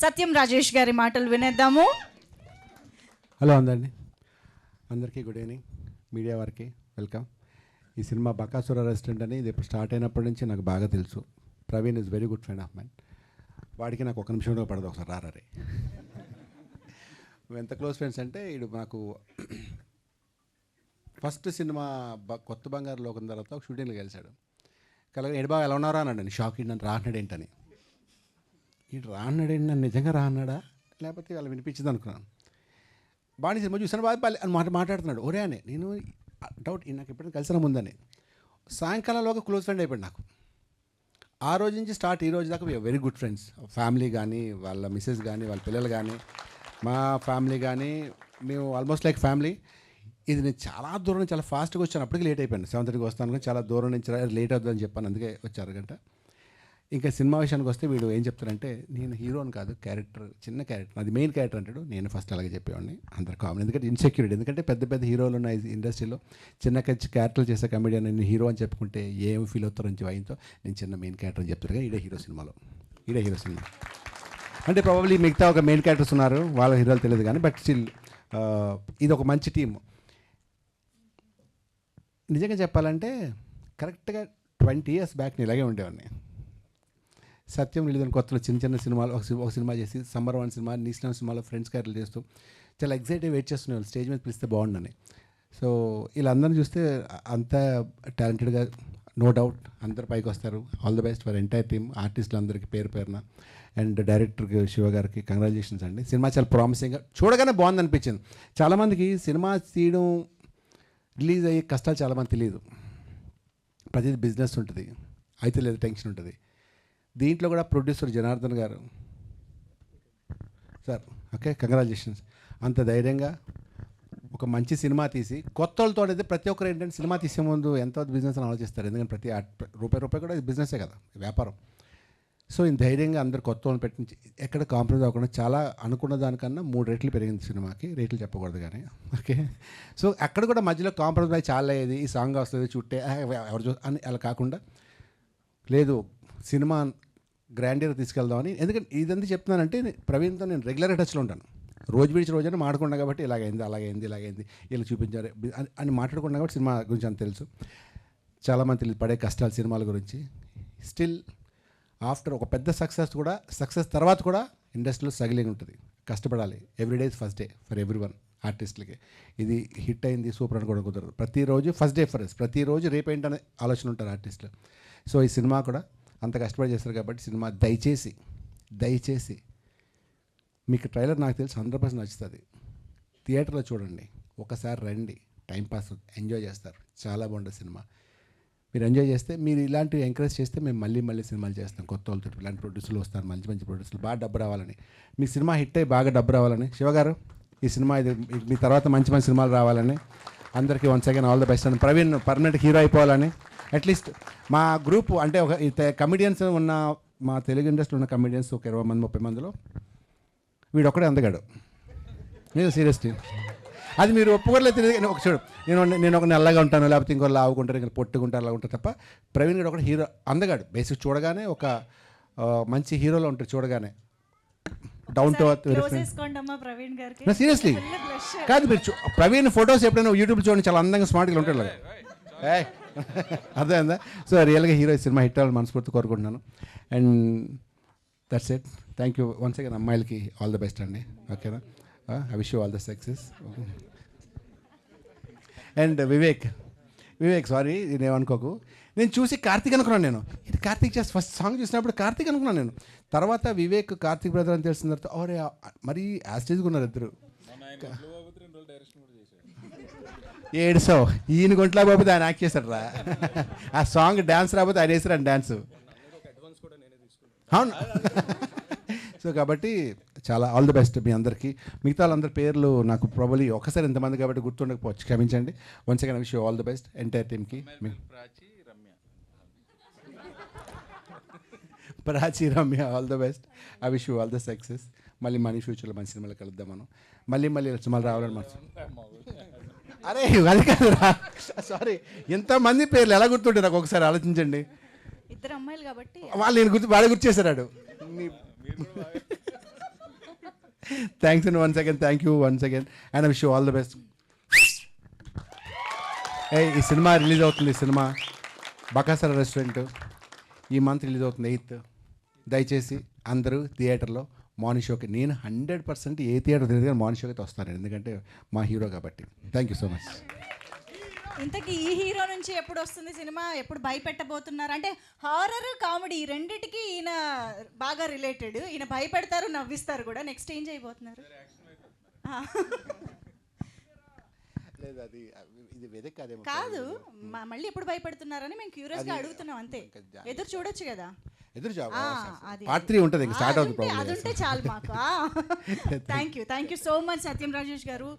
సత్యం రాజేష్ గారి మాటలు వినేద్దాము. హలో అందరికీ గుడ్ ఈవినింగ్. మీడియా వారికి వెల్కమ్. ఈ సినిమా బకాసుర రెస్టారెంట్ అని ఇది ఇప్పుడు స్టార్ట్ అయినప్పటి నుంచి నాకు బాగా తెలుసు. Praveen is very good friend of mine. వాడికి నాకు ఒక నిమిషం కూడా పడదు, ఒకసారి రారే. మేము ఎంత క్లోజ్ ఫ్రెండ్స్ అంటే వీడు నాకు ఫస్ట్ సినిమా కొత్త బంగారు లోకం తర్వాత ఒక షూటింగ్లో కలిశాడు. కలగా ఎడబాగా ఎలా ఉన్నారా అన్నాడు. షాక్ నన్ను రాన్నాడు ఏంటని. ఇటు రాన్నాడు ఏంటి, నన్ను నిజంగా రాన్నాడా లేకపోతే వాళ్ళు వినిపించింది అనుకున్నాను. బాగా సినిమా చూసాను బాగా అని మాట్లాడుతున్నాడు. ఒరే అని నేను డౌట్, నాకు ఎప్పుడైనా కలిసిన ముందని. సాయంకాలంలోగా క్లోజ్ ఫ్రెండ్ అయిపోయాడు నాకు. ఆ రోజు నుంచి స్టార్ట్ ఈ రోజు దాకా వెరీ గుడ్ ఫ్రెండ్స్. ఫ్యామిలీ కానీ, వాళ్ళ మిస్సెస్ కానీ, వాళ్ళ పిల్లలు కానీ, మా ఫ్యామిలీ కానీ, మేము ఆల్మోస్ట్ లైక్ ఫ్యామిలీ. ఇది నేను చాలా దూరం నుంచి చాలా ఫాస్ట్గా వచ్చాను. అప్పటికి లేట్ అయిపోయాను. 7:30కి వస్తాను కానీ చాలా దూరం నుంచి లేట్ అవుతుందని చెప్పాను, అందుకే వచ్చారు అరగంట. ఇంకా సినిమా విషయానికి వస్తే వీడు ఏం చెప్తారంటే, నేను హీరోని కాదు, క్యారెక్టర్, చిన్న క్యారెక్టర్, అది మెయిన్ క్యారెక్టర్ అంటాడు. నేను ఫస్ట్ అలాగే చెప్పేవాడిని. అందరు కామన్, ఎందుకంటే ఇన్సెక్యూరిటీ. ఎందుకంటే పెద్ద పెద్ద హీరోలు ఉన్న ఇండస్ట్రీలో చిన్న క్యారెక్టర్లు చేసే కమెడియన్ నేను హీరో అని చెప్పుకుంటే ఏం ఫీల్ అవుతారని భయంతో నేను చిన్న మెయిన్ క్యారెక్టర్ అని చెప్తారు. కానీ ఈడే హీరో సినిమా అంటే ప్రాబబ్లీ మిగతా ఒక మెయిన్ క్యారెక్టర్స్ ఉన్నారు, వాళ్ళ హీరోలు తెలియదు కానీ, బట్ స్టిల్ ఇది ఒక మంచి టీం. నిజంగా చెప్పాలంటే కరెక్ట్గా 20 years బ్యాక్ నేను ఇలాగే ఉండేవాడిని. సత్యం రిలీజ్ కొత్తలో చిన్న చిన్న సినిమాలు ఒక సినిమా చేసి, సమ్మర్ 1 సినిమా, నీస్నం సినిమాలో ఫ్రెండ్స్ క్యారెక్టర్లు చేస్తూ చాలా ఎక్సైటెడ్ వెయిట్ చేస్తున్నాను స్టేజ్ మీద పిలిస్తే బాగుండని. సో వీళ్ళందరినీ చూస్తే అంత టాలెంటెడ్గా, నో డౌట్ అందరు పైకి వస్తారు. All the best for entire team, ఆర్టిస్టులు అందరికీ పేరు పేరున. అండ్ డైరెక్టర్కి శివ గారికి కంగ్రాచులేషన్స్ అండి. సినిమా చాలా ప్రామిసింగ్గా, చూడగానే బాగుంది అనిపించింది. చాలామందికి సినిమా తీయడం, రిలీజ్ అయ్యే కష్టాలు చాలామంది తెలియదు. ప్రతిదీ బిజినెస్ ఉంటుంది, అయితే లేదు టెన్షన్ ఉంటుంది. దీంట్లో కూడా ప్రొడ్యూసర్ జనార్దన్ గారు సార్, ఓకే కంగ్రాచులేషన్స్. అంత ధైర్యంగా ఒక మంచి సినిమా తీసి కొత్త వాళ్ళతో అయితే, ప్రతి ఒక్కరు ఏంటంటే సినిమా తీసే ముందు ఎంత బిజినెస్ అని ఆలోచిస్తారు. ఎందుకంటే ప్రతి రూపాయి కూడా బిజినెసే కదా, వ్యాపారం. సో ఈ ధైర్యంగా అందరు కొత్త వాళ్ళని పెట్టి ఎక్కడ కాంప్రమైజ్ అవ్వకుండా, చాలా అనుకున్న దానికన్నా 3 రెట్లు పెరిగింది సినిమాకి. రేట్లు చెప్పకూడదు కానీ, ఓకే. సో అక్కడ కూడా మధ్యలో కాంప్రమైజ్ చాలా అయ్యేది. ఈ సాంగ్ వస్తుంది చుట్టే ఎవరు అని అలా కాకుండా, లేదు సినిమా గ్రాండియర్ తీసుకెళ్దామని. ఎందుకంటే ఇదంతా చెప్తున్నానంటే, ప్రవీణ్తో నేను రెగ్యులర్గా టచ్లో ఉంటాను. రోజు విడిచి రోజైనా మాట్లాడుకున్నా కాబట్టి, ఇలాగైంది ఇలా చూపించారు అని మాట్లాడుకున్నా కాబట్టి సినిమా గురించి అంత తెలుసు. చాలామంది తెలియదు పడే కష్టాలు సినిమాల గురించి. స్టిల్ ఆఫ్టర్ ఒక పెద్ద సక్సెస్ తర్వాత కూడా ఇండస్ట్రీలో స్ట్రగిలింగ్ ఉంటుంది, కష్టపడాలి. Everyday is first day for everyone. ఆర్టిస్టులకి ఇది హిట్ అయింది సూపర్ అనుకోవడం కుదరదు. ప్రతిరోజు ఫస్ట్ డే ఫర్ ప్రతిరోజు రేపేంటనే ఆలోచన ఉంటారు ఆర్టిస్టులు. సో ఈ సినిమా కూడా అంత కష్టపడి చేస్తారు కాబట్టి, సినిమా దయచేసి మీకు ట్రైలర్ నాకు తెలిసి 100% నచ్చుతుంది. థియేటర్లో చూడండి, ఒకసారి రండి, టైంపాస్, ఎంజాయ్ చేస్తారు. చాలా బాగుంటుంది సినిమా. మీరు ఎంజాయ్ చేస్తే, మీరు ఇలాంటివి ఎంకరేజ్ చేస్తే మేము మళ్ళీ సినిమాలు చేస్తాం. కొత్త వాళ్ళతో ఇలాంటి ప్రొడ్యూసర్లు వస్తారు, మంచి ప్రొడ్యూసర్లు, బాగా డబ్బు రావాలని, మీ సినిమా హిట్ అయ్యి బాగా డబ్బు రావాలని. శివగారు, ఈ సినిమా ఇది మీ తర్వాత మంచి సినిమాలు రావాలని అందరికీ once again all the best. అని ప్రవీణ్ పర్మనెంట్ హీరో అయిపోవాలని. అట్లీస్ట్ మా గ్రూప్ అంటే ఒక కమిడియన్స్ ఉన్న, మా తెలుగు ఇండస్ట్రీలో ఉన్న కమిడియన్స్ ఒక 20 మంది 30 మందిలో వీడు ఒక్కడే అందగాడు. మీరు సీరియస్లీ అది మీరు ఒప్పుకోలేదు తెలియదు. ఒక చూడు, నేను ఒక నల్లగా ఉంటాను, లేకపోతే ఇంకో లావుకుంటారు, ఇంకా పొట్టుకుంటారు, అలా ఉంటారు తప్ప, ప్రవీణ్ గారు ఒకటి హీరో అందగాడు. బేసిక్ చూడగానే ఒక మంచి హీరోలో ఉంటారు. చూడగానే డౌన్ టు ఎర్త్. సీరియస్లీ కాదు, మీరు ప్రవీణ్ ఫొటోస్ ఎప్పుడైనా యూట్యూబ్ చూడండి, చాలా అందంగా స్మార్ట్గా ఉంటాడు. అర్థమైందా? సో రియల్గా హీరో సినిమా హిట్ అవ్వాలని మనస్ఫూర్తి కోరుకుంటున్నాను. And that's it. Thank you once again. అమ్మాయిలకి ఆల్ ద బెస్ట్ అండి, ఓకేనా? I wish you all the success. And Vivek sorry, నేనేమనుకోకు, నేను చూసి కార్తీక్ అనుకున్నాను. నేను ఇది కార్తీక్ చేసి ఫస్ట్ సాంగ్ చూసినప్పుడు కార్తీక్ అనుకున్నాను నేను. తర్వాత వివేక్ కార్తీక్ బ్రదర్ అని తెలిసిన తర్వాత ఓరే మరీ యాస్టేజ్గా ఉన్నారు ఇద్దరు. 700 ఈయన గుంట్లా బాబు ఆయన యాక్ట్ చేశాడు రా. ఆ సాంగ్ డ్యాన్స్ రాబోతే ఆయన వేసారు అని డ్యాన్స్. అవును. సో కాబట్టి చాలా ఆల్ ది బెస్ట్ మీ అందరికీ. మిగతా వాళ్ళందరి పేర్లు నాకు ప్రాబబ్లీ ఒకసారి ఎంతమంది కాబట్టి గుర్తుండకపోవచ్చు, క్షమించండి. Once again wish you all the best entire టీమ్కి. Prachi Ramya all the best. I wish you all the success. మళ్ళీ ఫ్యూచర్లో మంచి సినిమాలు కలుద్దాం మనం. మళ్ళీ సినిమాలు రావాలని మనసు. అరే అది కాదురా, సారీ. ఎంతమంది పేర్లు ఎలా గుర్తుంటాయి నాకు ఒకసారి ఆలోచించండి. ఇద్దరు అమ్మాయిలు కాబట్టి వాళ్ళు నేను వాడే గుర్తు చేశాడు. Thanks and once again thank you once again and wish you all the best. ఈ సినిమా రిలీజ్ అవుతుంది, సినిమా బకాసర రెస్టారెంట్ ఈ మంత్ రిలీజ్ అవుతుంది 8th. దయచేసి అందరూ థియేటర్లో మార్నింగ్ షోకి, నేను 100% ఏ థియేటర్ తెలియదు కానీ మార్నింగ్ షోకి అయితే వస్తాను, ఎందుకంటే మా హీరో కాబట్టి. Thank you so much. ఇంతకీ ఈ హీరో నుంచి ఎప్పుడు వస్తుంది సినిమా, ఎప్పుడు భయపెట్టబోతున్నారు? అంటే హారర్ కామెడీ రెండిటికి ఈయన బాగా రిలేటెడ్, ఈయన భయపెడతారు నవ్విస్తారు కూడా. నెక్స్ట్ ఏం చేయబోతున్నారు? లేదు అది ఇది వెదక్ కాదేమో కాదు, మళ్ళీ ఎప్పుడు భయపెడుతున్నారని మేము క్యూరియస్గా అడుగుతున్నాం అంతే. ఎదురు చూడొచ్చు కదా. ఎదురు అది పార్ట్ 3 ఉంటుంది, ఇంకా స్టార్ట్ అవుతుంది. అది ఉంటే చాలు మాకు. థ్యాంక్ యూ సో మచ్ సత్యం రాజేష్ గారు.